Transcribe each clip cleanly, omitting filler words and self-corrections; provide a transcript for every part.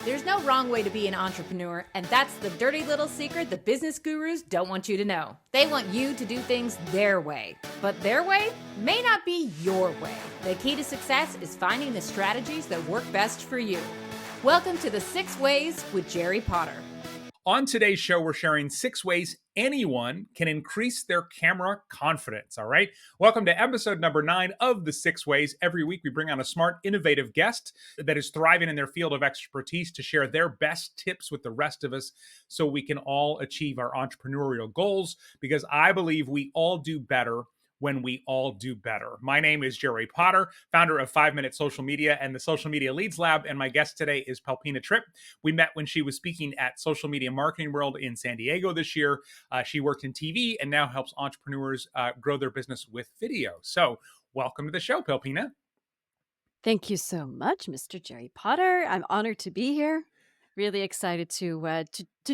There's no wrong way to be an entrepreneur, and that's the dirty little secret the business gurus don't want you to know. They want you to do things their way, but their way may not be your way. The key to success is finding the strategies that work best for you. Welcome to the 6 Ways with Jerry Potter. On today's show, we're sharing 6 ways anyone can increase their camera confidence. All right. Welcome to episode number 9 of the 6 Ways. Every week, we bring on a smart, innovative guest that is thriving in their field of expertise to share their best tips with the rest of us so we can all achieve our entrepreneurial goals, because I believe we all do better when we all do better. My name is Jerry Potter, founder of 5 Minute Social Media and the Social Media Leads Lab, and my guest today is Pelpina Tripp. We met when she was speaking at Social Media Marketing World in San Diego this year. She worked in TV and now helps entrepreneurs grow their business with video. So welcome to the show, Pelpina. Thank you so much, Mr. Jerry Potter. I'm honored to be here. Really excited to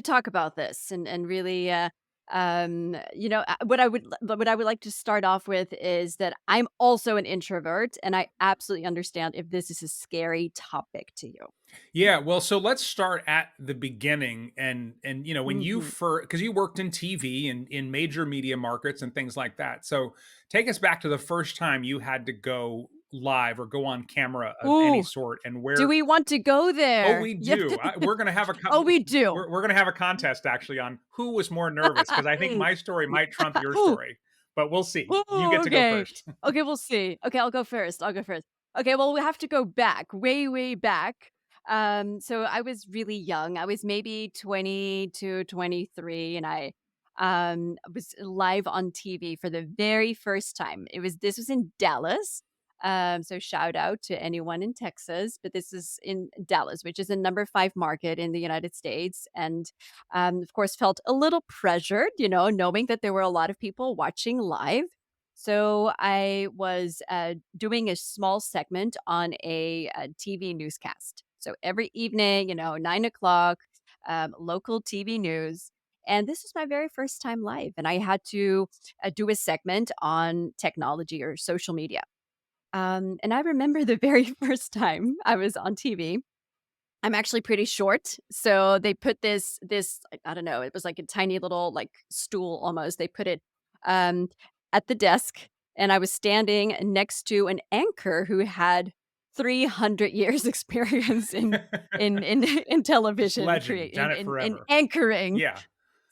talk about this and really what I would like to start off with is that I'm also an introvert, and I absolutely understand if this is a scary topic to you. Yeah, well, so let's start at the beginning, and when you hmm first, because you worked in TV and in major media markets and things like that. So take us back to the first time you had to go live or go on camera of any Ooh, sort, and do where. we want to go Oh, there? we Yep. do. We're gonna have a Oh, we do. we're gonna have a contest actually on who was more nervous, because I think my story might trump your Ooh, story, but we'll see. You ooh, get to go okay. first. Okay, we'll see. Okay, I'll go first. I'll go first. Okay, well, we have to go back, way, way back. So I was really young. I was maybe 20 to 23, and I was live on TV for the very first time. This was in Dallas. So shout out to anyone in Texas, but this is in Dallas, which is a number 5 market in the United States. And of course, felt a little pressured, knowing that there were a lot of people watching live. So I was doing a small segment on a TV newscast. So every evening, 9 o'clock, local TV news. And this was my very first time live. And I had to do a segment on technology or social media. And I remember the very first time I was on TV. I'm actually pretty short, so they put this I don't know, it was like a tiny little, like, stool almost. They put it, um, at the desk, and I was standing next to an anchor who had 300 years experience in television Legend, create done it in forever. anchoring Yeah.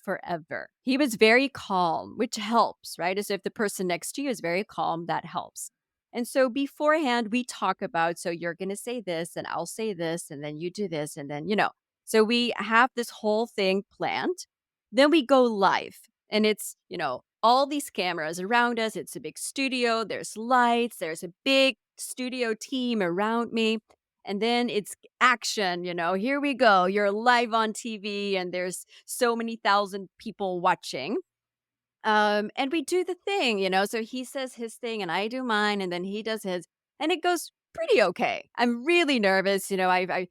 forever. He was very calm, which helps, right? As if the person next to you is very calm, that helps. And so beforehand, we talk about, so you're going to say this, and I'll say this, and then you do this, and then, so we have this whole thing planned. Then we go live, and it's, all these cameras around us. It's a big studio. There's lights. There's a big studio team around me. And then it's action, here we go. You're live on TV, and there's so many thousand people watching. And we do the thing, so he says his thing and I do mine, and then he does his, and it goes pretty okay. I'm really nervous, I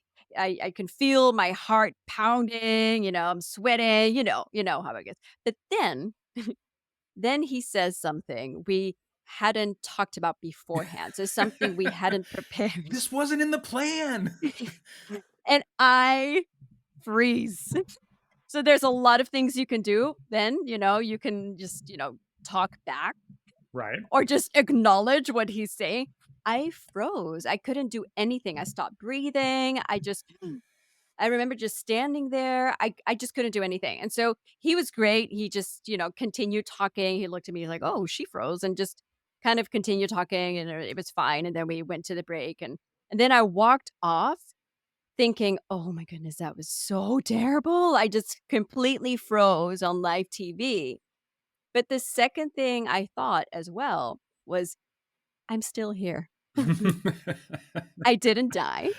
can feel my heart pounding, I'm sweating, how it gets. But then he says something we hadn't talked about beforehand. So something we hadn't prepared. This wasn't in the plan. And I freeze. So there's a lot of things you can do then, you can just, talk back Right. or just acknowledge what he's saying. I froze. I couldn't do anything. I stopped breathing. I remember just standing there. I just couldn't do anything. And so he was great. He just, continued talking. He looked at me like, "Oh, she froze," and just kind of continued talking, and it was fine. And then we went to the break, and then I walked off thinking, "Oh my goodness, that was so terrible." I just completely froze on live TV. But the second thing I thought as well was, "I'm still here. I didn't die.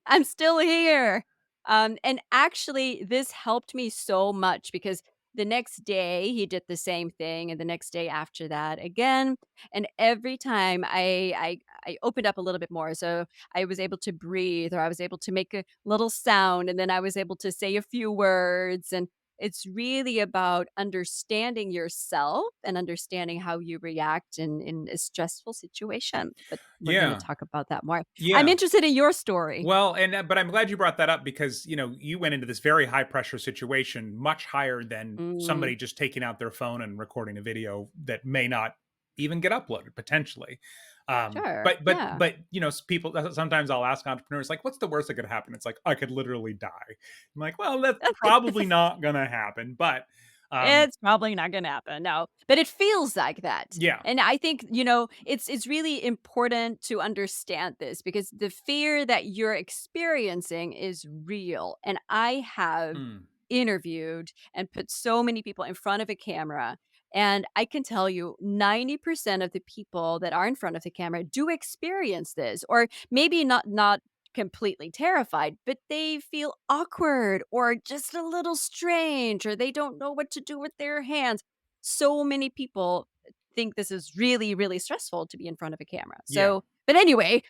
I'm still here." And actually, this helped me so much because the next day he did the same thing, and the next day after that again. And every time I opened up a little bit more, so I was able to breathe, or I was able to make a little sound, and then I was able to say a few words, It's really about understanding yourself and understanding how you react in a stressful situation. But we're going to Yeah. talk about that more. I'm Yeah. interested in your story. Well, and but I'm glad you brought that up because you went into this very high pressure situation, much higher than Mm, somebody just taking out their phone and recording a video that may not even get uploaded potentially. sure. But Yeah. people sometimes I'll ask entrepreneurs like, "What's the worst that could happen?" It's like I could literally die. I'm like, well, that's probably not gonna happen, but It's probably not gonna happen, no, but it feels like that, yeah. and I think, it's really important to understand this because the fear that you're experiencing is real, and I have Mm, interviewed and put so many people in front of a camera, and I can tell you 90% of the people that are in front of the camera do experience this, or maybe not completely terrified, but they feel awkward or just a little strange, or they don't know what to do with their hands. So many people think this is really, really stressful to be in front of a camera. yeah. So, but anyway,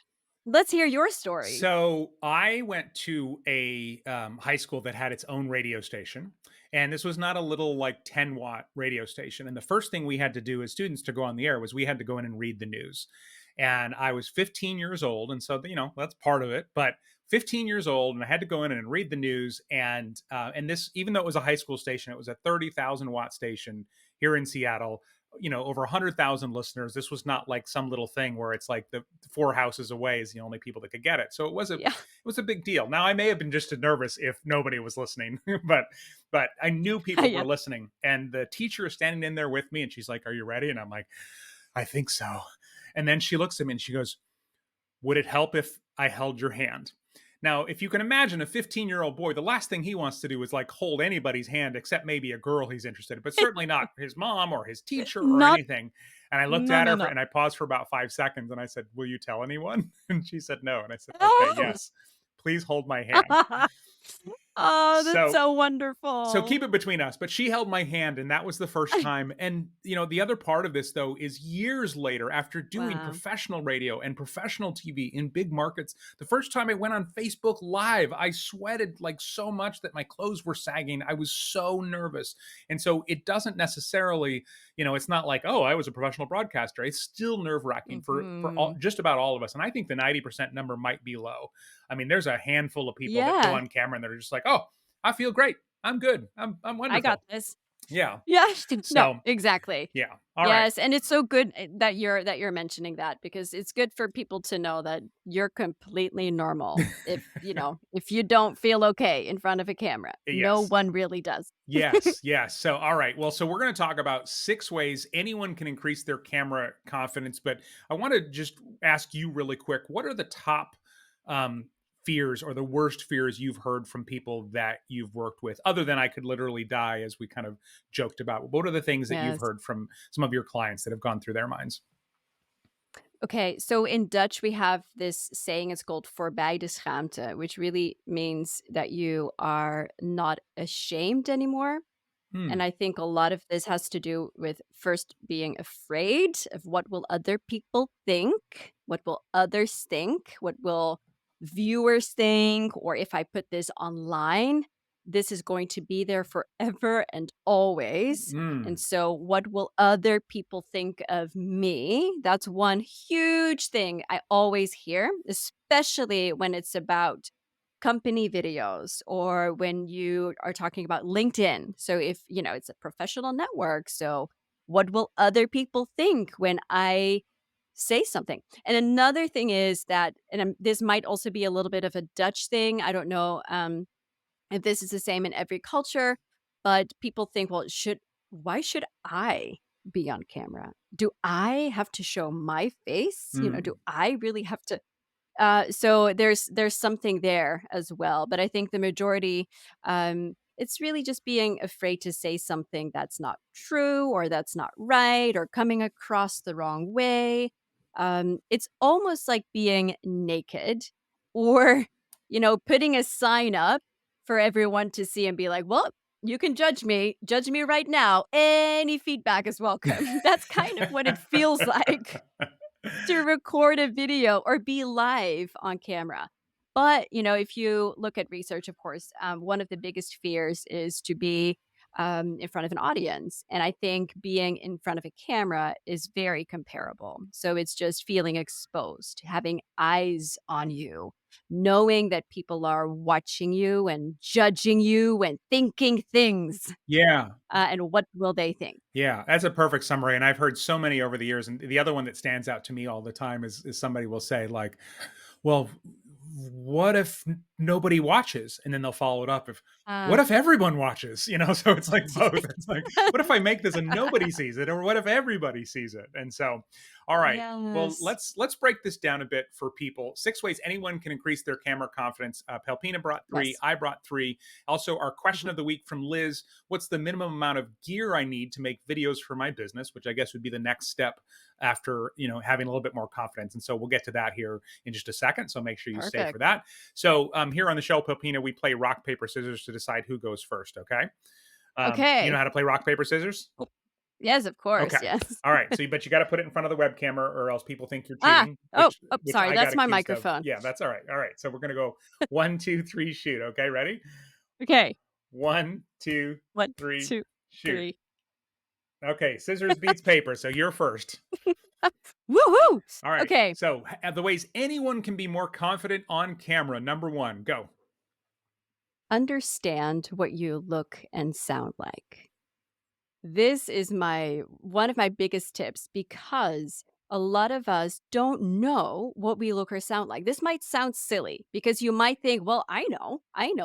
let's hear your story. So I went to a high school that had its own radio station, and this was not a little like 10-watt radio station. And the first thing we had to do as students to go on the air was we had to go in and read the news. And I was 15 years old, and so that's part of it. But 15 years old, and I had to go in and read the news. And this, even though it was a high school station, it was a 30,000-watt station here in Seattle, over 100,000 listeners. This was not like some little thing where it's like the four houses away is the only people that could get it. So it Yeah. was a big deal. Now I may have been just as nervous if nobody was listening, but I knew people Yeah. were listening. And the teacher is standing in there with me, and she's like, "Are you ready?" And I'm like, "I think so." And then she looks at me and she goes, "Would it help if I held your hand?" Now, if you can imagine a 15-year-old boy, the last thing he wants to do is like hold anybody's hand except maybe a girl he's interested in, but certainly not his mom or his teacher or Not anything. And I looked no, at no, her no. and I paused for about 5 seconds and I said, "Will you tell anyone?" And she said no. And I said, "Okay, Oh. yes, please hold my hand." Oh, that's So so so keep wonderful. it between us, but she held my hand and that was the first time. And the other part of this though is years later, after doing Wow. professional radio and professional TV in big markets, the first time I went on Facebook Live, I sweated like so much that my clothes were sagging. I was so nervous. And so it doesn't necessarily, it's not like, oh, I was a professional broadcaster. It's still nerve-wracking for all, Mhm. just about all of us. And I think the 90% number might be low. I mean, there's a handful of people that go Yeah, on camera and they're just like, "Oh, I feel great. I'm good. I'm I got wonderful." this. Yeah. Yes. No, So, exactly. yeah. All right. Yes, and it's so good that you're mentioning that because it's good for people to know that you're completely normal if you don't feel okay in front of a camera. No Yes. one really does. Yes, yes. So, all right. Well, so we're going to talk about 6 ways anyone can increase their camera confidence. But I want to just ask you really quick, what are the top um, fears or the worst fears you've heard from people that you've worked with, other than I could literally die, as we kind of joked about? What are the things that you've Yes. heard from some of your clients that have gone through their minds? Okay, so in Dutch we have this saying, it's called voorbij de schaamte, which really means that you are not ashamed anymore. Hmm. And I think a lot of this has to do with first being afraid of what will other people think, what will others think, what will viewers think, or if I put this online, this is going to be there forever and always. And Mm. so, what will other people think of me? That's one huge thing I always hear, especially when it's about company videos or when you are talking about LinkedIn. So if, it's a professional network, so what will other people think when I say something? And another thing is that this might also be a little bit of a Dutch thing. I don't know if this is the same in every culture, but people think, well, should why should I be on camera? Do I have to show my face? Do Mm. I really have to so there's something there as well, but I think the majority, it's really just being afraid to say something that's not true or that's not right or coming across the wrong way. It's almost like being naked or, putting a sign up for everyone to see and be like, well, you can judge me right now. Any feedback is welcome. That's kind of what it feels like to record a video or be live on camera. But, if you look at research, of course, one of the biggest fears is to be in front of an audience. And I think being in front of a camera is very comparable. So it's just feeling exposed, having eyes on you, knowing that people are watching you and judging you and thinking things. Yeah. And what will they think? Yeah, that's a perfect summary, and I've heard so many over the years, and the other one that stands out to me all the time is somebody will say like, "Well, what if nobody watches?" And then they'll follow it up if, Uh, "What if everyone watches?" You know, so it's like both. It's like, what if I make this and nobody sees it, or what if everybody sees it? And so, all right. Well, yes. let's break this down a bit for people. 6 ways anyone can increase their camera confidence. Pelpina brought three. Yes. I brought three. Also, our question Mhm. of the week from Liz: what's the minimum amount of gear I need to make videos for my business? Which I guess would be the next step after having a little bit more confidence. And so we'll get to that here in just a second. So make sure you stay for Perfect. that. So here on the show, Pelpina, we play rock paper scissors to decide who goes first. Okay. You know Okay. how to play rock paper scissors? Oh, yes, of course. Okay. Yes. All right. So, but you got to put it in front of the webcam, or else people think you're Ah. cheating, Oh, oh, which sorry. I got That's my accused of. microphone. Yeah, that's all right. All right. So we're gonna go 1, 2, 3, shoot. Okay, ready? Okay. 1, 2, 3, 1, 2, shoot. 3. Okay, scissors beats paper. So you're first. Woohoo! All right. Okay. So the ways anyone can be more confident on camera. Number one, go. Understand what you look and sound like. This is my one of my biggest tips because a lot of us don't know what we look or sound like. This might sound silly because you might think, well, I know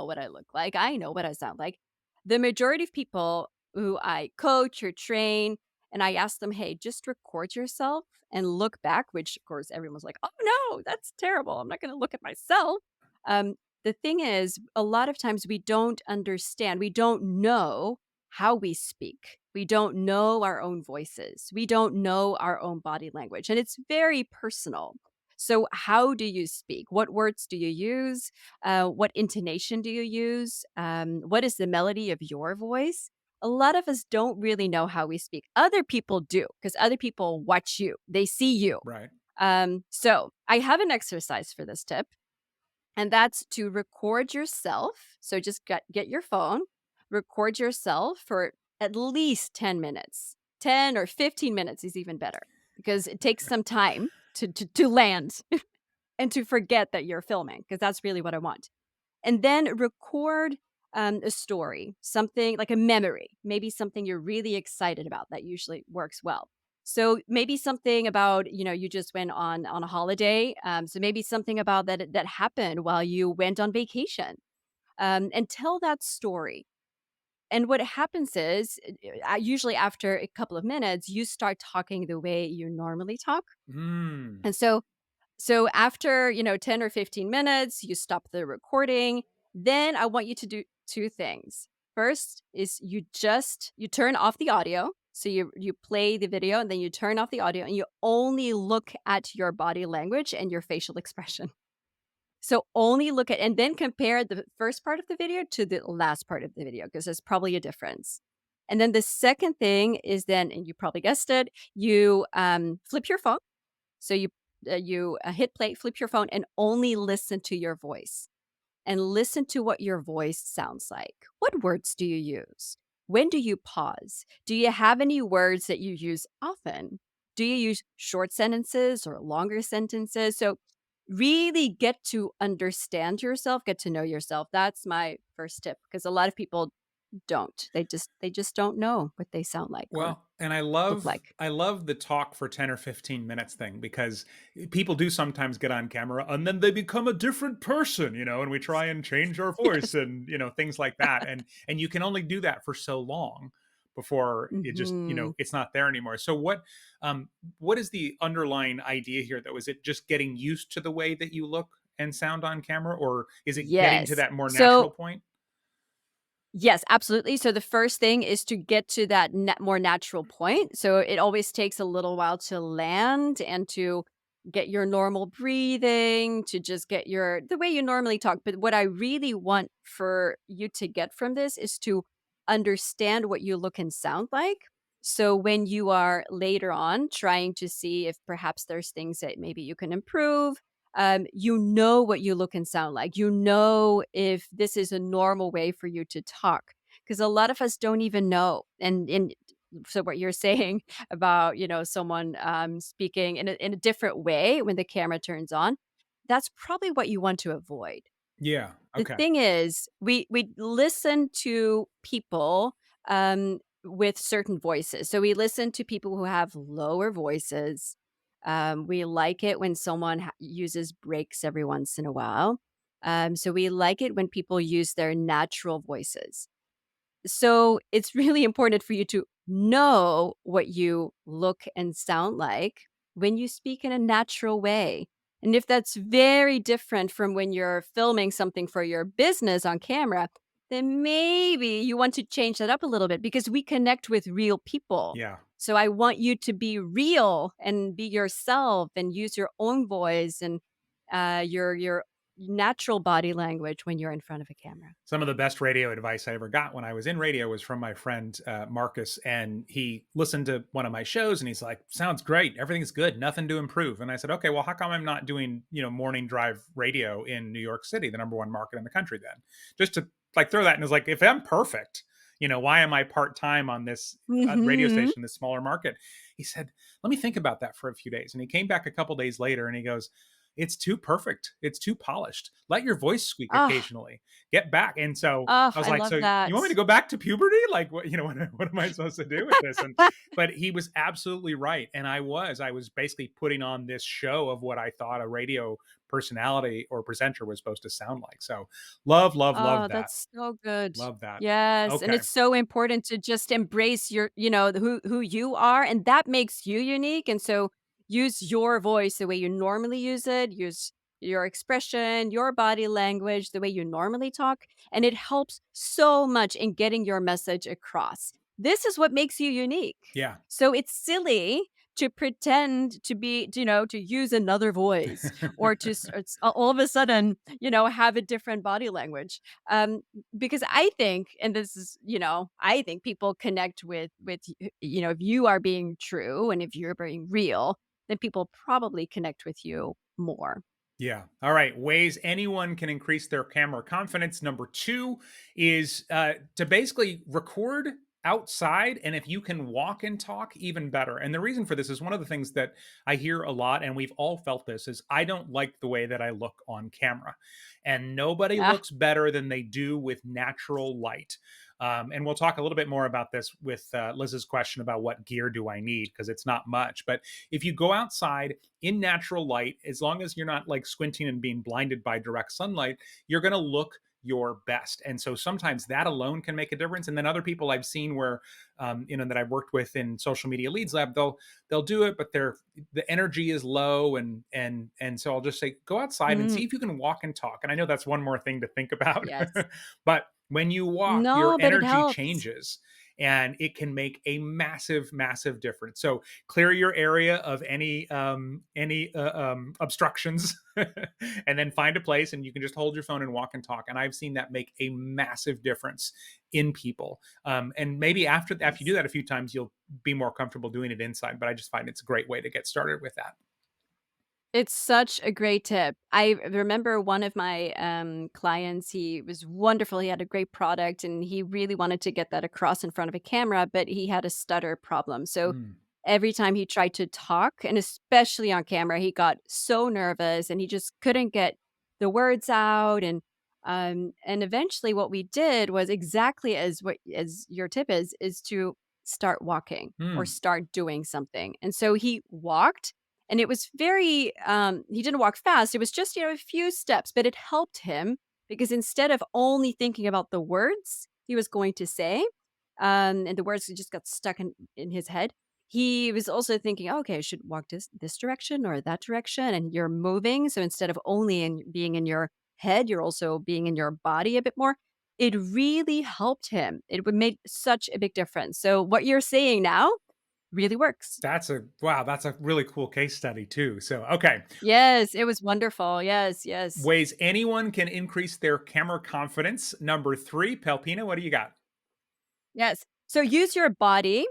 what I look like. I know what I sound like. The majority of people who I coach or train, and I ask them, hey, just record yourself and look back, which of course everyone's like, oh no, that's terrible. I'm not going to look at myself. Um, the thing is, a lot of times we don't understand, we don't know how we speak. We don't know our own voices. We don't know our own body language. And it's very personal. So, how do you speak? What words do you use? What intonation do you use? What is the melody of your voice? A lot of us don't really know how we speak. Other people do because other people watch you, they see you. Right. So, I have an exercise for this tip. And that's to record yourself. So just get your phone, record yourself for at least 10 minutes. 10 or 15 minutes is even better because it takes some time to land and to forget that you're filming because that's really what I want. And then record a story, something like a memory, maybe something you're really excited about. That usually works well. So maybe something about you just went on a holiday. So maybe something about that happened while you went on vacation, and tell that story. And what happens is, usually after a couple of minutes, you start talking the way you normally talk, Mm, and so after, 10 or 15 minutes, you stop the recording. Then I want you to do two things. First is you turn off the audio. So you play the video and then you turn off the audio and you only look at your body language and your facial expression. So only look at and then compare the first part of the video to the last part of the video because there's probably a difference. And then the second thing is then, and you probably guessed it, you flip your phone. So you hit play, flip your phone, and only listen to your voice and listen to what your voice sounds like. What words do you use? When do you pause? Do you have any words that you use often? Do you use short sentences or longer sentences? So really get to understand yourself, get to know yourself. That's my first tip because a lot of people don't. They just don't know what they sound like or well, and I look love like. I love the talk for 10 or 15 minutes thing because people do sometimes get on camera and then they become a different person, and we try and change our voice Yes. and things like that. And you can only do that for so long before it just, Mhm. it's not there anymore. So what is the underlying idea here though? Is it just getting used to the way that you look and sound on camera, or is it getting to Yes. that more natural So point? yes, absolutely. So the first thing is to get to that more natural point. So it always takes a little while to land and to get your normal breathing, to just get your the way you normally talk. But what I really want for you to get from this is to understand what you look and sound like. So when you are later on trying to see if perhaps there's things that maybe you can improve, you know what you look and sound like. You know if this is a normal way for you to talk. because a lot of us don't even know. And so what you're saying about, someone speaking in a different way when the camera turns on, that's probably what you want to avoid. Yeah. The Okay. thing is, we listen to people, with certain voices. So we listen to people who have lower voices. We like it when someone uses breaks every once in a while. So we like it when people use their natural voices. So it's really important for you to know what you look and sound like when you speak in a natural way. And if that's very different from when you're filming something for your business on camera, then maybe you want to change that up a little bit because we connect with real people. Yeah. So I want you to be real and be yourself and use your own voice and your natural body language when you're in front of a camera. Some of the best radio advice I ever got when I was in radio was from my friend Marcus, and he listened to one of my shows, and he's like, "Sounds great, everything's good, nothing to improve." And I said, "Okay, well, how come I'm not doing morning drive radio in New York City, the number one market in the country? Then just to like throw that." And it's like, if I'm perfect, why am I part time on this radio Mhm. station, this smaller market? He said, "Let me think about that for a few days." And he came back a couple days later, and he goes, "It's too perfect. It's too polished. Let your voice squeak Ah, occasionally. Get back." And so oh, I was I like, love "So you want me to that. go back to puberty? Like, what am I supposed to do with this?" And but he was absolutely right, and I was basically putting on this show of what I thought a radio personality or presenter was supposed to sound like. So love, love, love Oh, that. that's so good. Love that. Yes, and Okay. it's so important to just embrace your who you are, and that makes you unique, and so use your voice the way you normally use it, use your expression, your body language, the way you normally talk, and it helps so much in getting your message across. This is what makes you unique. Yeah. So it's silly to pretend to be, to use another voice or to all of a sudden, have a different body language. Because I think, and this is, I think people connect with, if you are being true and if you're being real, then people probably connect with you more. Yeah. All right. Ways anyone can increase their camera confidence. Number two is to basically record outside. And if you can walk and talk, even better. And the reason for this is one of the things that I hear a lot, and we've all felt this, is I don't like the way that I look on camera. And nobody Ah, looks better than they do with natural light. And we'll talk a little bit more about this with Liz's question about what gear do I need, because it's not much. But if you go outside in natural light, as long as you're not like squinting and being blinded by direct sunlight, you're going to look your best. And so sometimes that alone can make a difference. And then other people I've seen where, that I've worked with in social media leads lab, they'll do it, but the energy is low, and so I'll just say go outside and mm, see if you can walk and talk. And I know that's one more thing to think about, yes. but when you walk, your No, but it energy helps. changes, and it can make a massive, massive difference. So clear your area of any obstructions, and then find a place, and you can just hold your phone and walk and talk. And I've seen that make a massive difference in people. And maybe after you do Yes. that a few times, you'll be more comfortable doing it inside. But I just find it's a great way to get started with that. It's such a great tip. I remember one of my clients, he was wonderful. He had a great product and he really wanted to get that across in front of a camera, but he had a stutter problem. So Mm. every time he tried to talk, and especially on camera, he got so nervous and he just couldn't get the words out. And eventually what we did was exactly as your tip is to start walking or Mm. start doing something. And so he walked, and it was very he didn't walk fast. It was just, a few steps, but it helped him because instead of only thinking about the words he was going to say, and the words just got stuck in his head, he was also thinking, "Oh, okay, I should walk this direction or that direction," and you're moving. So instead of only being in your head, you're also being in your body a bit more. It really helped him. It would make such a big difference. So what you're saying now really works. That's a really cool case study too. So okay, Yes, it was wonderful. Yes, yes. ways anyone can increase their camera confidence. Number three, Pelpina, what do you got? Yes. So use your body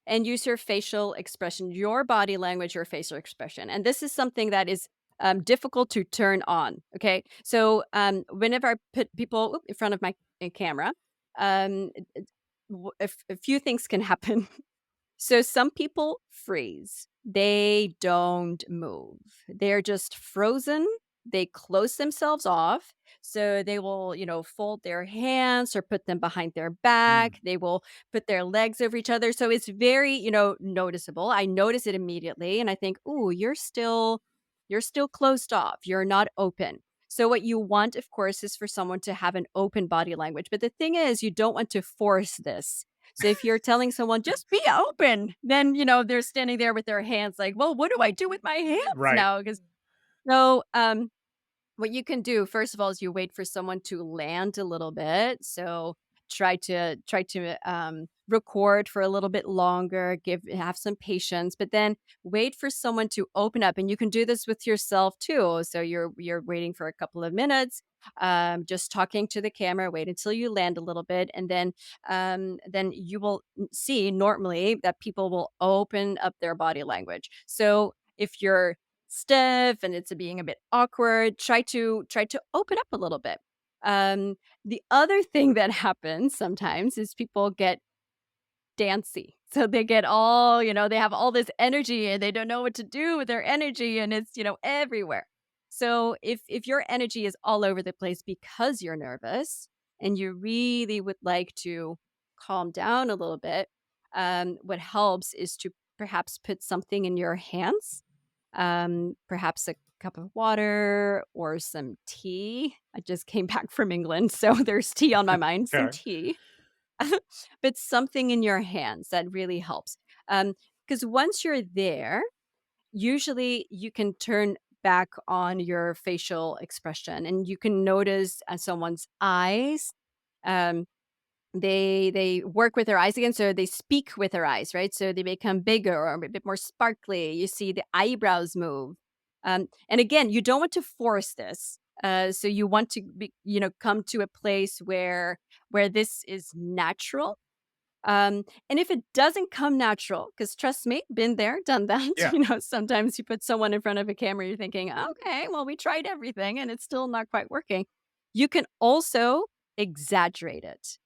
and use your facial expression, your body language, your facial expression. And this is something that is difficult to turn on. Okay. So whenever I put people in front of my camera, if a few things can happen. So some people freeze. They don't move. They're just frozen. They close themselves off. So they will, fold their hands or put them behind their Mm, back. They will put their legs over each other. So it's very, noticeable. I notice it immediately and I think, "Ooh, you're still closed off. You're not open." So what you want, of course, is for someone to have an open body language. But the thing is, you don't want to force this. So if you're telling someone, "Just be open," then, they're standing there with their hands like, "Well, what do I do with my hands right. now?" Because so, what you can do, first of all, is you wait for someone to land a little bit. So try to record for a little bit longer, have some patience, but then wait for someone to open up. And you can do this with yourself too. So you're waiting for a couple of minutes, just talking to the camera, wait until you land a little bit, and then you will see normally that people will open up their body language. So if you're stiff and it's being a bit awkward, try to open up a little bit. The other thing that happens sometimes is people get dancy. So they get all, they have all this energy and they don't know what to do with their energy and it's, everywhere. So if your energy is all over the place because you're nervous and you really would like to calm down a little bit, what helps is to perhaps put something in your hands, perhaps a cup of water or some tea. I just came back from England, so there's tea on my mind, some Okay. tea. But something in your hands that really helps. Because once you're there, usually you can turn back on your facial expression and you can notice someone's eyes. Um, they work with their eyes again, so they speak with their eyes, right? So they become bigger or a bit more sparkly. You see the eyebrows move, and again, you don't want to force this. So you want to come to a place where this is natural. And if it doesn't come natural, because trust me, been there, done that. Yeah. Sometimes you put someone in front of a camera, you're thinking, okay, well, we tried everything and it's still not quite working. You can also exaggerate it.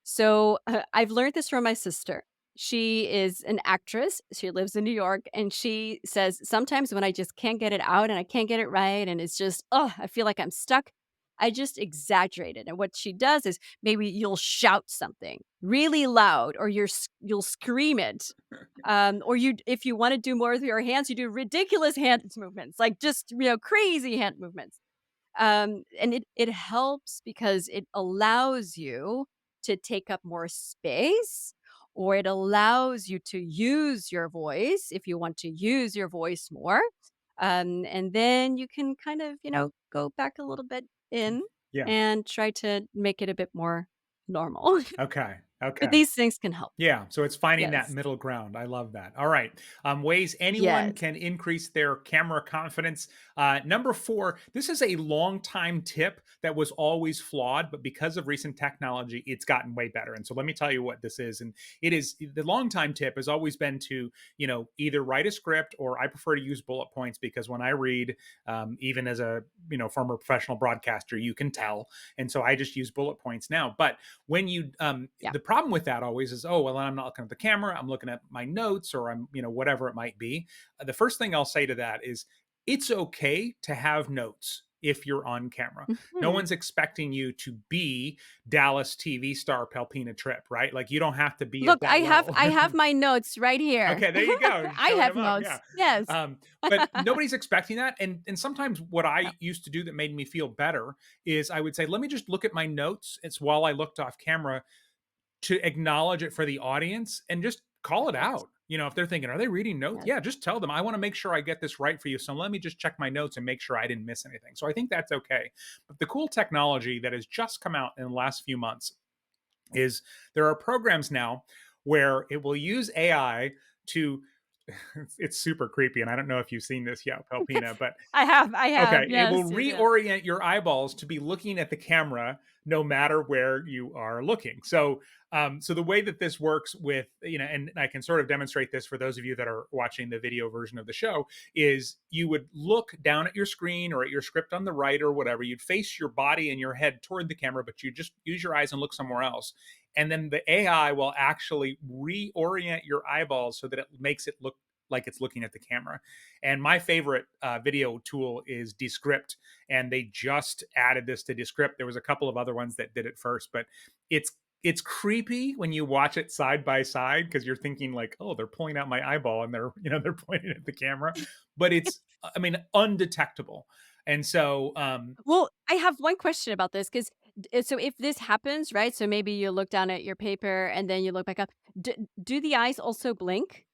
So, I've learned this from my sister. She is an actress. She lives in New York, and she says, "Sometimes when I just can't get it out and I can't get it right, and it's just, oh, I feel like I'm stuck, I just exaggerate it." And what she does is maybe you'll shout something really loud, or you'll scream it, or if you want to do more with your hands, you do ridiculous hand movements, like just crazy hand movements. And it helps because it allows you to take up more space, or it allows you to use your voice if you want to use your voice more. And then you can kind of, go back a little bit in Yeah. and try to make it a bit more normal. Okay. But Okay. these things can help. Yeah, so it's finding that Yes. middle ground. I love that. All right, ways anyone Yes. can increase their camera confidence. Number four, this is a long time tip that was always flawed, but because of recent technology, it's gotten way better. And so let me tell you what this is. And it is the long time tip has always been to either write a script, or I prefer to use bullet points because when I read, even as a former professional broadcaster, you can tell, and so I just use bullet points now. But when you Yeah. the problem with that always is, oh well, I'm not looking at the camera, I'm looking at my notes, or I'm whatever it might be. The first thing I'll say to that is it's okay to have notes if you're on camera. No Mhm. one's expecting you to be Dallas TV star Pelpina Trip, right? Like you don't have to be at Look, I that have level. I have my notes right here. Okay, there you go, I showing have them up. Yeah. notes. Yes. um, but nobody's expecting that, and sometimes what No. I used to do that made me feel better is I would say, let me just look at my notes. It's while I looked off camera to acknowledge it for the audience and just call it Yes. out. If they're thinking, are they reading notes? Yes. Yeah, just tell them, I want to make sure I get this right for you. So let me just check my notes and make sure I didn't miss anything. So I think that's okay. But the cool technology that has just come out in the last few months is there are programs now where it will use AI to, it's super creepy. And I don't know if you've seen this yet, Pelpina, but I have, okay, it will yes, yes, yes. reorient your eyeballs to be looking at the camera no matter where you are looking. So the way that this works with, and I can sort of demonstrate this for those of you that are watching the video version of the show, is you would look down at your screen or at your script on the right or whatever. You'd face your body and your head toward the camera, but you just use your eyes and look somewhere else. And then the AI will actually reorient your eyeballs so that it makes it look like it's looking at the camera. And my favorite video tool is Descript, and they just added this to Descript. There was a couple of other ones that did it first, but it's creepy when you watch it side by side because you're thinking like, oh, they're pulling out my eyeball and they're pointing at the camera, but it's, I mean, undetectable. And so Well, I have one question about this because so if this happens, right? So maybe you look down at your paper and then you look back up. Do the eyes also blink?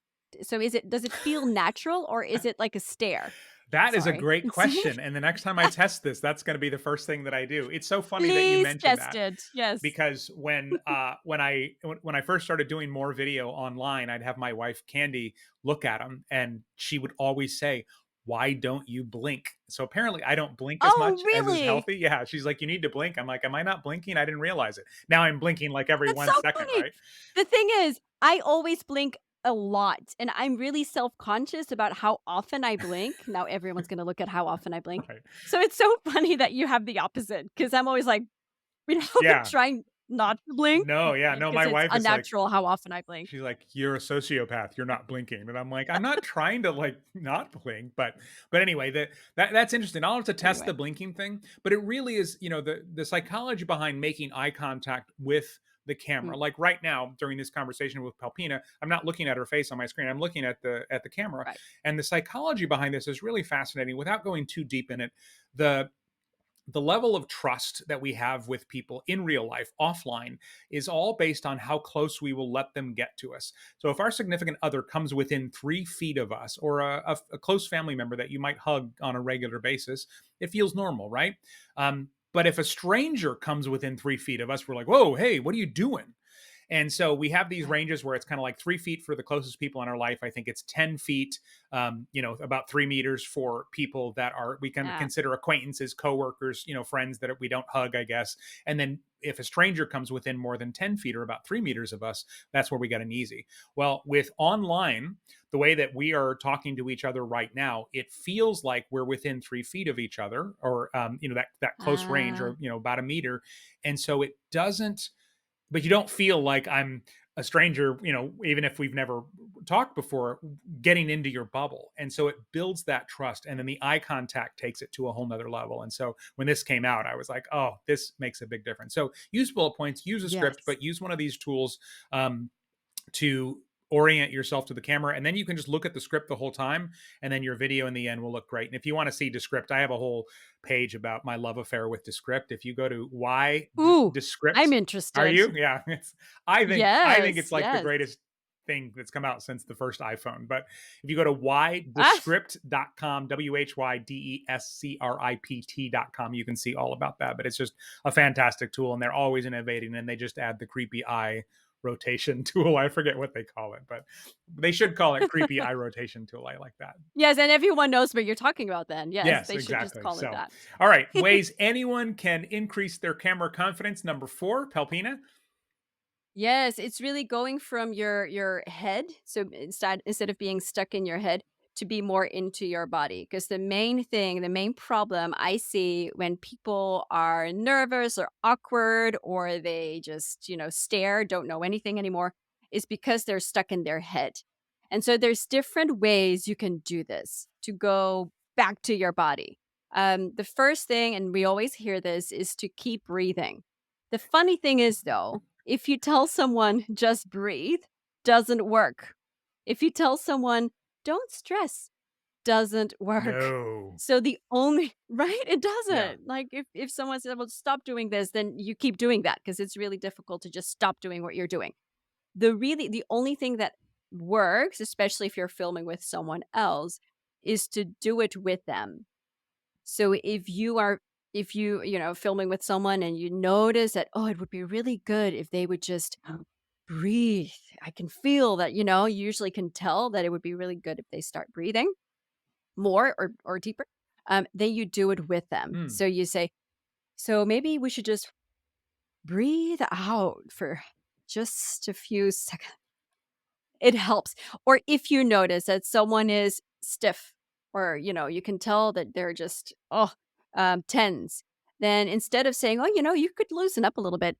So does it feel natural or is it like a stare? that is a Sorry. great question. And the next time I test this, that's going to be the first thing that I do. It's so funny that you Please mentioned test that it. Yes. because when I first started doing more video online, I'd have my wife Candy look at them, and she would always say, "Why don't you blink?" So apparently, I don't blink as Oh, much as is really? healthy. Yeah, she's like, "You need to blink." I'm like, "Am I not blinking? I didn't realize it." Now I'm blinking like every That's so 1 second, funny. right? The thing is, I always blink a lot, and I'm really self-conscious about how often I blink. Now everyone's gonna look at how often I blink. Right? So it's so funny that you have the opposite, because 'cause I'm always like, Yeah. trying not to blink No. Yeah. No. because My it's wife is like, unnatural how often I blink. she's like, "You're a sociopath. You're not blinking." And I'm like, "I'm not trying to like not blink." But anyway, that's interesting. I'll have to test the Anyway, blinking thing, but it really is, the psychology behind making eye contact with the mm, camera. Like right now during this conversation with Pelpina, I'm not looking at her face on my screen. I'm looking at the camera. right. And the psychology behind this is really fascinating without going too deep in it. The the level of trust that we have with people in real life offline is all based on how close we will let them get to us. So if our significant other comes within 3 feet of us, or a close family member that you might hug on a regular basis, it feels normal, right? But if a stranger comes within 3 feet of us, we're like, whoa, hey, what are you doing? And so we have these Right. ranges where it's kind of like 3 feet for the closest people in our life. I think it's 10 feet, about 3 meters for people that are, we can Yeah. consider acquaintances, coworkers, friends that we don't hug, I guess. And then if a stranger comes within more than 10 feet or about 3 meters of us, that's where we get an easy. Well, with online, the way that we are talking to each other right now, it feels like we're within 3 feet of each other, or, that close range, Ah, or, about a meter. And so it doesn't, but you don't feel like I'm a stranger, even if we've never talked before, getting into your bubble. And so it builds that trust. And then the eye contact takes it to a whole nother level. And so when this came out, I was like, oh, this makes a big difference. So use bullet points, use a script, yes. but use one of these tools to orient yourself to the camera, and then you can just look at the script the whole time, and then your video in the end will look great. And if you want to see Descript, I have a whole page about my love affair with Descript. If you go to why Ooh, I'm Descript, are interested. you? Yeah, I think it's Yes, like the yes. greatest thing that's come out since the first iPhone. But if you go to Ah, whydescript.com, whydescript.com, you can see all about that. But it's just a fantastic tool, and they're always innovating, and they just add the creepy eye rotation tool. I forget what they call it, but they should call it creepy eye rotation tool. I like that. yes, and everyone knows what you're talking about then. Yes, Yes, they should just exactly. call it So, that. all right, ways anyone can increase their camera confidence. Number 4, Pelpina. Yes, it's really going from your head, so instead of being stuck in your head, to be more into your body. Because the main problem I see when people are nervous or awkward or they just, stare, don't know anything anymore, is because they're stuck in their head. And so there's different ways you can do this to go back to your body. The first thing, and we always hear this, is to keep breathing. The funny thing is, though, if you tell someone just breathe, doesn't work. If you tell someone don't stress, doesn't work. No. So the only right? It Yeah. doesn't. Like if someone said, well, stop doing this, then you keep doing that because it's really difficult to just stop doing what you're doing. The only thing that works, especially if you're filming with someone else, is to do it with them. So if filming with someone and you notice that, oh, it would be really good if they would just breathe. I can feel that, you usually can tell that it would be really good if they start breathing more or deeper. Then you do it with them. Hmm. So you say, so maybe we should just breathe out for just a few seconds. It helps. Or if you notice that someone is stiff or, you can tell that they're just, tense, then instead of saying, "Oh, you could loosen up a little bit,"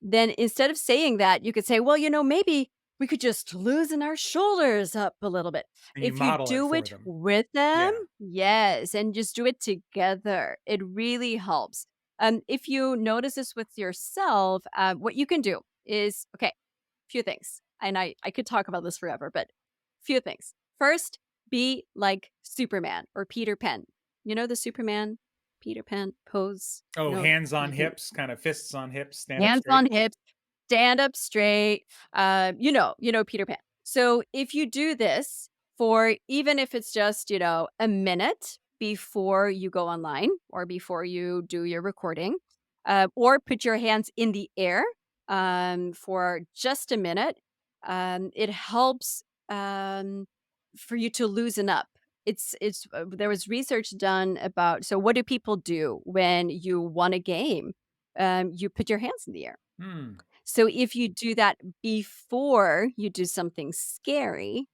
then instead of saying that, you could say, "Well, maybe we could just loosen our shoulders up a little bit." And you If you model it do for it them. with them, Yeah. yes, and just do it together, it really helps. If you notice this with yourself, what you can do is, okay, few things. And I could talk about this forever, but few things. First, be like Superman or Peter Pan. You know the Superman, Peter Pan pose? Oh, hands on hips, kind of fists on hips, stand up Hands straight. on hips, stand up straight, Peter Pan. So if you do this for even if it's just, a minute before you go online or before you do your recording, or put your hands in the air for just a minute, it helps for you to loosen up. There was research done about, so what do people do when you won a game? You put your hands in the air. Hmm. So if you do that before you do something scary,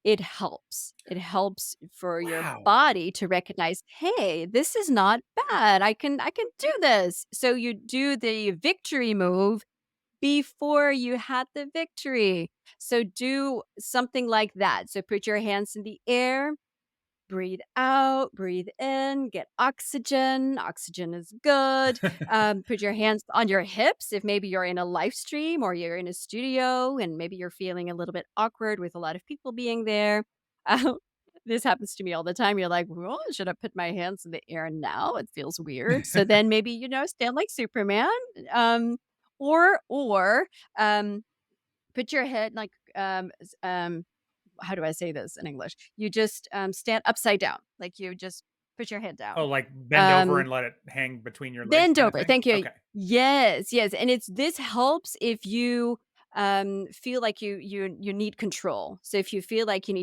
it helps. It helps for your Wow. body to recognize, "Hey, this is not bad. I can do this." So you do the victory move before you had the victory. So do something like that. So put your hands in the air. Breathe out, breathe in, get oxygen. Oxygen is good. Put your hands on your hips if maybe you're in a live stream or you're in a studio and maybe you're feeling a little bit awkward with a lot of people being there. Uh, this happens to me all the time. You're like, well, should I put my hands in the air now? It feels weird. So then maybe, stand like Superman. Um, or put your head like how do I say this in English? You just, stand upside down, like, you just put your head Oh, down. like bend over Um, and let it hang between your legs Bend kind of over, thing? thank you. Okay. Yes, yes, and this helps if you, feel like you need control. So if you feel like you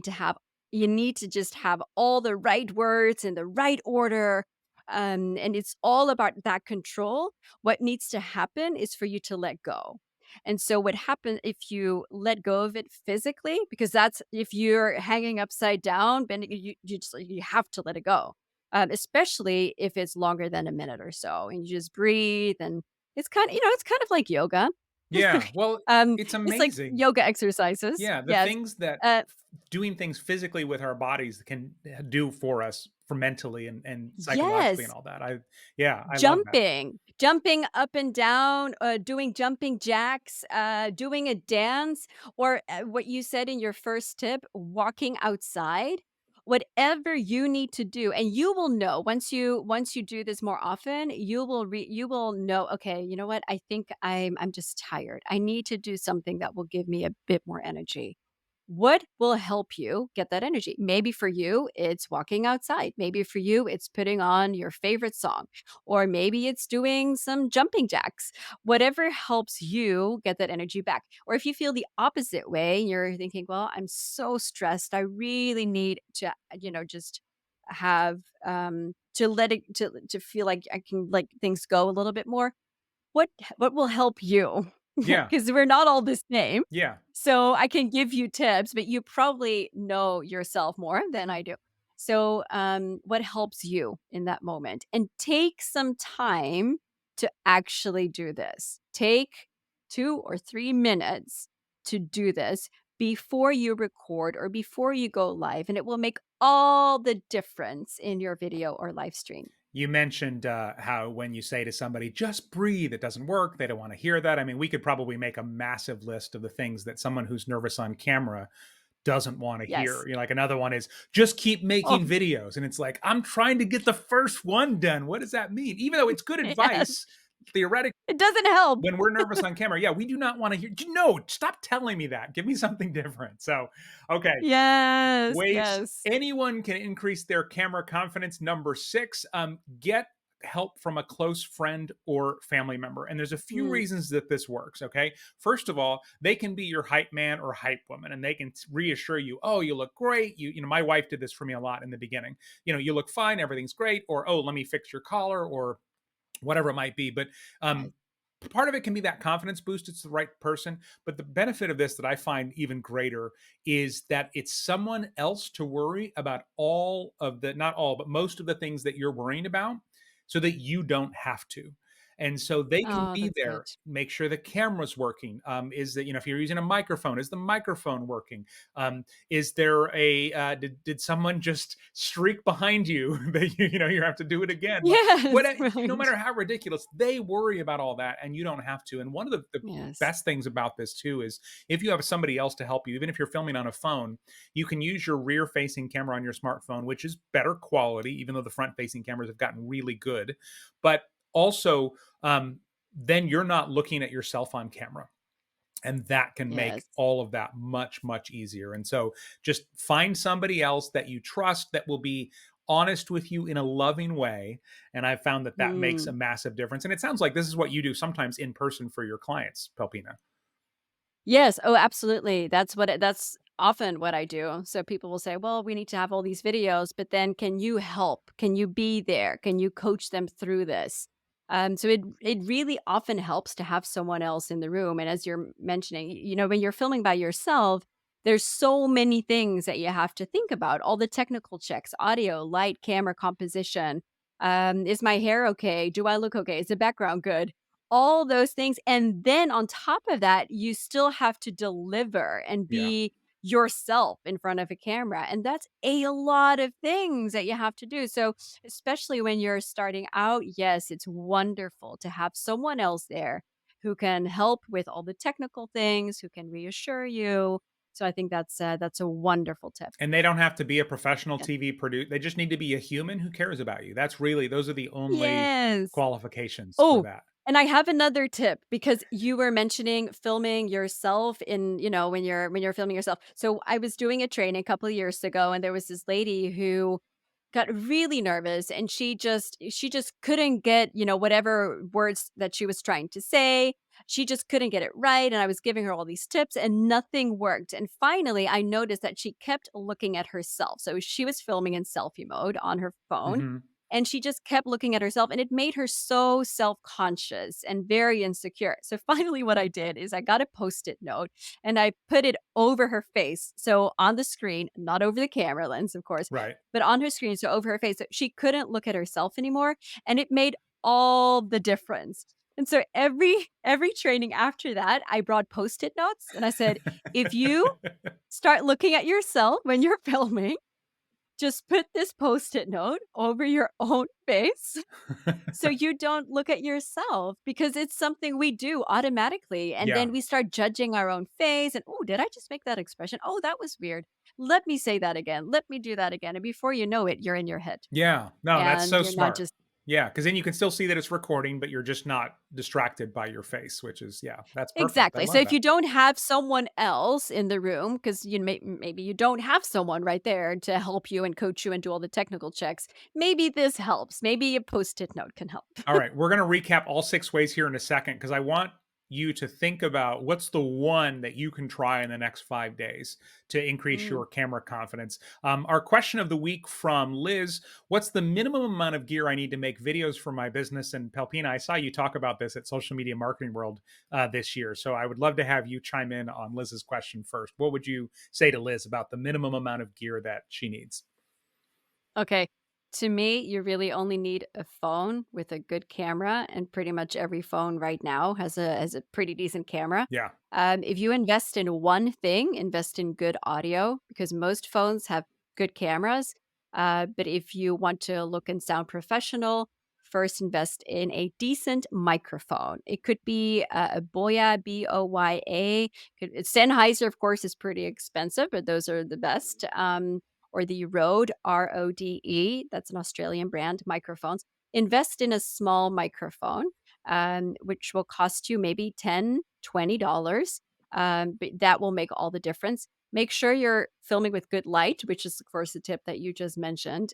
need to just have all the right words in the right order, and it's all about that control. What needs to happen is for you to let go. And so what happens if you let go of it physically, because that's if you're hanging upside down, bending, you have to let it go, especially if it's longer than a minute or so, and you just breathe, and it's kind of like yoga. Yeah. Well, it's It's like amazing. yoga exercises. Yeah, the Yes. things that Uh, doing things physically with our bodies can do for us for mentally and psychologically and yes. all that. Yeah, I love that. Jumping up and down, doing jumping jacks, doing a dance, or what you said in your first tip, walking outside. Whatever you need to do, and you will know once you do this more often, you will know. Okay, you know what? I think I'm just tired. I need to do something that will give me a bit more energy. What will help you get that energy? Maybe for you, it's walking outside. Maybe for you, it's putting on your favorite song, or maybe it's doing some jumping jacks. Whatever helps you get that energy back. Or if you feel the opposite way, you're thinking, well, I'm so stressed. I really need to, just have to let it to feel like I can let things go a little bit more. What will help you? Yeah. Because we're not all the same. Yeah. So I can give you tips, but you probably know yourself more than I do. So, what helps you in that moment? And take some time to actually do this. Take 2 or 3 minutes to do this before you record or before you go live, and it will make all the difference in your video or live stream. You mentioned how when you say to somebody, just breathe, it doesn't work. They don't want to hear that. I mean, we could probably make a massive list of the things that someone who's nervous on camera doesn't want to hear. Yes. Like another one is just keep Oh, making videos. And it's like, I'm trying to get the first one done. What does that mean? Even though it's good yes. advice, theoretically, It doesn't help. when we're nervous on camera, yeah, we do not want to hear. No, stop telling me that. Give me something different. So, okay. Yes, Ways yes. anyone can increase their camera confidence. Number six, get help from a close friend or family member. And there's a few Mm, reasons that this works. Okay. First of all, they can be your hype man or hype woman, and they can reassure you, oh, you look great. My wife did this for me a lot in the beginning. You look fine. Everything's great. Or, oh, let me fix your collar or whatever it might be. But yes. part of it can be that confidence boost. It's the right person. But the benefit of this that I find even greater is that it's someone else to worry about all of the, not all, but most of the things that you're worrying about so that you don't have to. And so they can Oh, be that's good. there, make sure the camera's working. Is that, if you're using a microphone, is the microphone working? Is there did someone just streak behind you that you have to do it again? Like, what, Yes, no right. matter how ridiculous, they worry about all that and you don't have to. And one of the Yes. best things about this too is if you have somebody else to help you, even if you're filming on a phone, you can use your rear facing camera on your smartphone, which is better quality, even though the front facing cameras have gotten really good. But also, then you're not looking at yourself on camera, and that can make Yes. all of that much much easier. And so just find somebody else that you trust that will be honest with you in a loving way, and I've found that that makes a Mm. massive difference. And it sounds like this is what you do sometimes in person for your clients, Pelpina. Yes. Oh, absolutely. That's often what I do. So people will say, "Well, we need to have all these videos, but then can you help? Can you be there? Can you coach them through this?" So it really often helps to have someone else in the room. And as you're mentioning, when you're filming by yourself, there's so many things that you have to think about. All the technical checks, audio, light, camera composition. Is my hair okay? Do I look okay? Is the background good? All those things, and then on top of that, you still have to deliver and Yeah. be yourself in front of a camera, and that's a lot of things that you have to do. So, especially when you're starting out, yes, it's wonderful to have someone else there who can help with all the technical things, who can reassure you. So I think that's a wonderful tip. And they don't have to be a professional Yeah. TV producer. They just need to be a human who cares about you. That's really, those are the only Yes. qualifications for Oh, that. and I have another tip because you were mentioning filming yourself in, when you're filming yourself. So I was doing a training a couple of years ago and there was this lady who got really nervous and she just couldn't get, whatever words that she was trying to say. She just couldn't get it right and I was giving her all these tips and nothing worked. And finally, I noticed that she kept looking at herself. So she was filming in selfie mode on her phone Hmm. and she just kept looking at herself and it made her so self-conscious and very insecure. So finally what I did is I got a post-it note and I put it over her face. So on the screen, not over the camera lens, of course, Right. but on her screen, so over her face. So she couldn't look at herself anymore. And it made all the difference. And so every training after that, I brought post-it notes and I said, if you start looking at yourself when you're filming, just put this post-it note over your own face so you don't look at yourself because it's something we do automatically. And Yeah. then we start judging our own face and, oh, did I just make that expression? Oh, that was weird. Let me say that again. Let me do that again. And before you know it, you're in your head Yeah. No, that's and so you're not smart. just Yeah, because then you can still see that it's recording, but you're just not distracted by your face, which is, yeah, that's perfect. I exactly. So love if that. you don't have someone else in the room, because maybe you don't have someone right there to help you and coach you and do all the technical checks, maybe this helps. Maybe a post-it note can help. All right, we're going to recap all 6 ways here in a second because I want you to think about what's the one that you can try in the next 5 days to increase Mm. your camera confidence. Our question of the week from Liz: what's the minimum amount of gear I need to make videos for my business? And Pelpina, I saw you talk about this at Social Media Marketing World this year. So I would love to have you chime in on Liz's question first. What would you say to Liz about the minimum amount of gear that she needs? Okay. To me, you really only need a phone with a good camera, and pretty much every phone right now has a pretty decent camera. Yeah. If you invest in one thing, invest in good audio because most phones have good cameras. But if you want to look and sound professional, first invest in a decent microphone. It could be a Boya, Boya. Sennheiser, of course, is pretty expensive, but those are the best. Or the Rode, Rode. That's an Australian brand, microphones. Invest in a small microphone, which will cost you maybe $10, $20. But that will make all the difference. Make sure you're filming with good light, which is, of course, the tip that you just mentioned.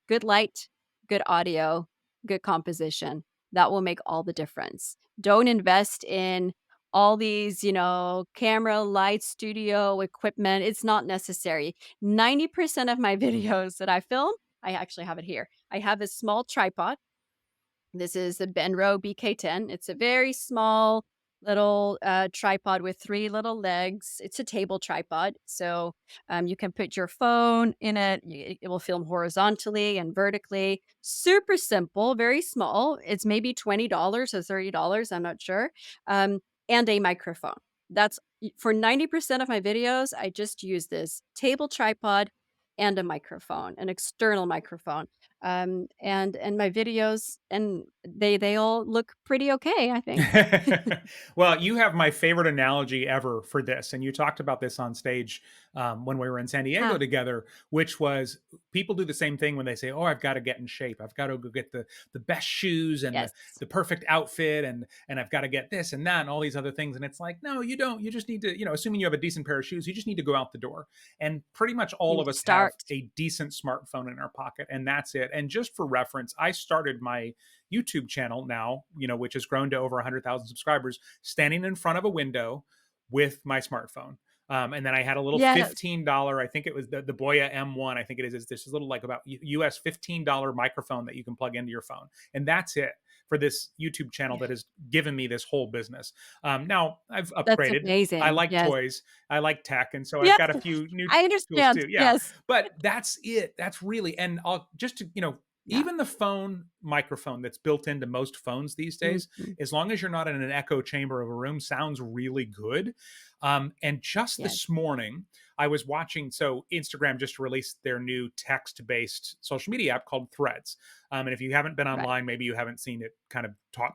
Good light, good audio, good composition. That will make all the difference. Don't invest in all these, camera, light, studio equipment. It's not necessary. 90% of my videos that I film, I actually have it here. I have a small tripod This is the Benro BK10. It's a very small little tripod with three little legs. It's a table tripod, so you can put your phone in it. It will film horizontally and vertically. Super simple, very small. It's maybe $20 or $30. I'm not sure. Um, and a microphone. That's for 90% of my videos. I just use this table tripod and a microphone, an external microphone, and my videos, and they all look pretty okay, I think. Well, you have my favorite analogy ever for this, and you talked about this on stage when we were in San Diego Ah, together, which was people do the same thing when they say, "Oh, I've got to get in shape. I've got to go get the best shoes and yes, the perfect outfit, and I've got to get this and that and all these other things." And it's like, no, you don't. You just need to, assuming you have a decent pair of shoes, you just need to go out the door. And pretty much you all need of to us have start. a decent smartphone in our pocket, and that's it. And just for reference, I started my YouTube channel now, which has grown to over 100,000 subscribers, standing in front of a window with my smartphone. And then I had a little Yes, $15, I think it was the Boya M1, I think it is this little like about US $15 microphone that you can plug into your phone. And that's it for this YouTube channel yeah, that has given me this whole business. Now I've that's upgraded. I amazing, like yes. toys. I like tech. And so I've Yes, got a few new I tools understand, too. Yeah. yes. But that's it. That's really, and I'll just to, Yeah, even the phone microphone that's built into most phones these days, mhm, as long as you're not in an echo chamber of a room, sounds really good. And just yes, this morning, I was watching. So Instagram just released their new text-based social media app called Threads. And if you haven't been right, online, maybe you haven't seen it kind of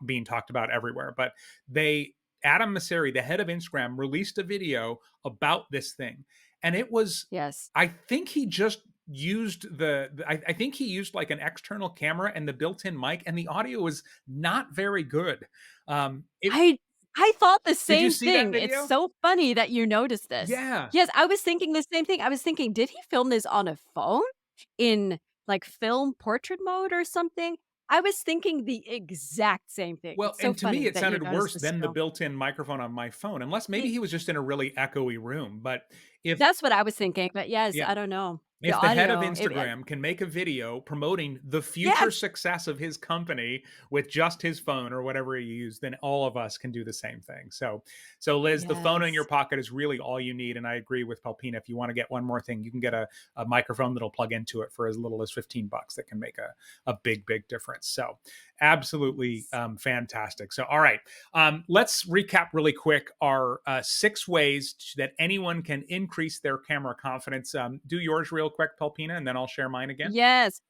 being talked about everywhere. But they, Adam Mosseri, the head of Instagram, released a video about this thing, and it was, yes. I think he just used I think he used like an external camera and the built-in mic, and the audio was not very good. It I I thought the Did you same see that thing. It's video? so funny that you noticed this. Yeah. Yes, I was thinking the same thing. I was thinking, did he film this on a phone in, like, film portrait mode or something? I was thinking the exact same thing. Well, It's so and to me, funny it that you sounded noticed worse this than the still. built-in microphone on my phone, unless maybe Ye he was just in a really echoey room. But if That's what I was thinking, but yes, yeah, I don't know. The if the head of audio, it Instagram can make a video promoting the future yes, success of his company with just his phone or whatever he used, then all of us can do the same thing. So Liz, the phone in your yes. pocket is really all you need. And I agree with Pelpina. If you want to get one more thing, you can get a microphone that'll plug into it for as little as $15 that can make a big difference. So absolutely fantastic. So, all right. Let's recap really quick our 6 ways that anyone can increase their camera confidence. Do yours real quick, Pelpina, and then I'll share mine again. Yes.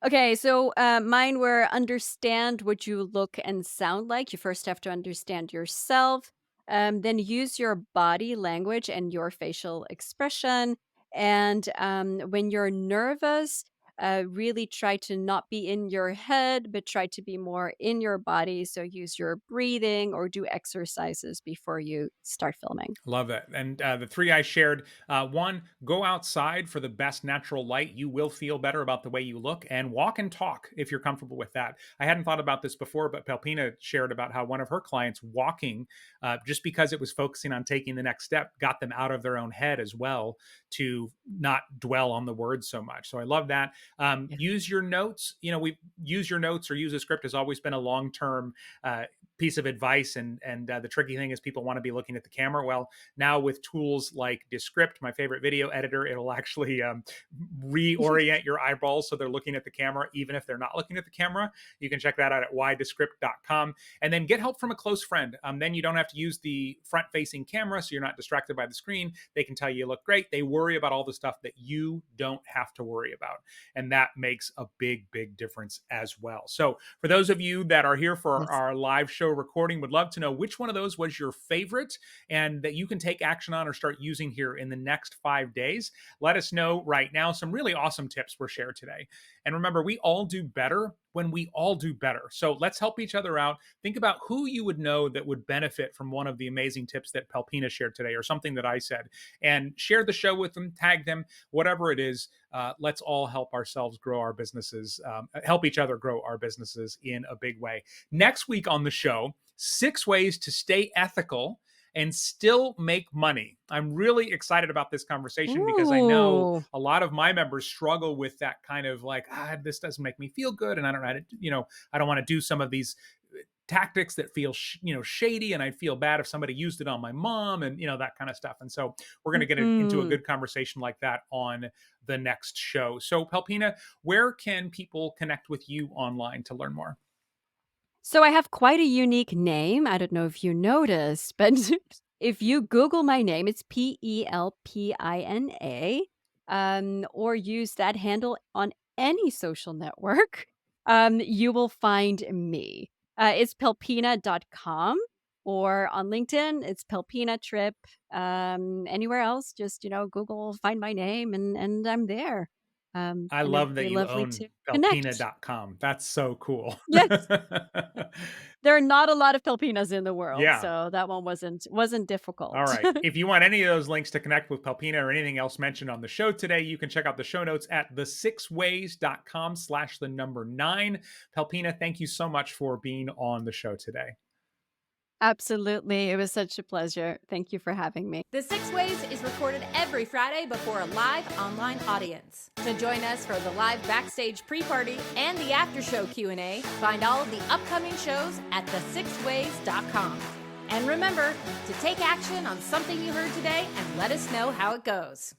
Okay, so mine were understand what you look and sound like. You first have to understand yourself, then use your body language and your facial expression. And when you're nervous, really try to not be in your head, but try to be more in your body. So use your breathing or do exercises before you start filming. Love that. And the three I shared, one, go outside for the best natural light. You will feel better about the way you look, and walk and talk if you're comfortable with that. I hadn't thought about this before, but Pelpina shared about how one of her clients walking, just because it was focusing on taking the next step, got them out of their own head as well to not dwell on the words so much. So I love that. Yeah. Use your notes. We use your notes or use a script has always been a long term piece of advice, and the tricky thing is people want to be looking at the camera. Well, now with tools like Descript, my favorite video editor, it'll actually reorient your eyeballs so they're looking at the camera even if they're not looking at the camera. You can check that out at whydescript.com, and then get help from a close friend. Then you don't have to use the front facing camera, so you're not distracted by the screen. They can tell you look great. They worry about all the stuff that you don't have to worry about, and that makes a big difference as well. So for those of you that are here for Yes. our live show recording, would love to know which one of those was your favorite and that you can take action on or start using here in the next 5 days. Let us know right now. Some really awesome tips were shared today. And remember, we all do better when we all do better. So let's help each other out. Think about who you would know that would benefit from one of the amazing tips that Pelpina shared today or something that I said, and share the show with them, tag them, whatever it is. Let's all help ourselves grow our businesses, help each other grow our businesses in a big way. Next week on the show, 6 ways to stay ethical and still make money? I'm really excited about this conversation because I know Ooh. a lot of my members struggle with that kind of like, this doesn't make me feel good. And I don't know how to, I don't want to do some of these tactics that feel shady, and I'd feel bad if somebody used it on my mom, and that kind of stuff. And so we're going to get into a Mm. good conversation like that on the next show. So Pelpina, where can people connect with you online to learn more? So I have quite a unique name. I don't know if you noticed, but if you Google my name, it's Pelpina, or use that handle on any social network, you will find me. It's pelpina.com, or on LinkedIn, it's Pelpina Trip. Anywhere else, just, Google, find my name, and I'm there. I And it'd love that be you lovely own to connect. Pelpina.com. That's so cool. Yes. There are not a lot of Pelpinas in the world, Yeah. so that one wasn't All difficult. right. If you want any of those links to connect with Pelpina or anything else mentioned on the show today, you can check out the show notes at the6ways.com/9. Pelpina, thank you so much for being on the show today. Absolutely. It was such a pleasure. Thank you for having me. The Six Ways is recorded every Friday before a live online audience. To join us for the live backstage pre-party and the after-show Q&A, find all of the upcoming shows at the6ways.com. And remember to take action on something you heard today and let us know how it goes.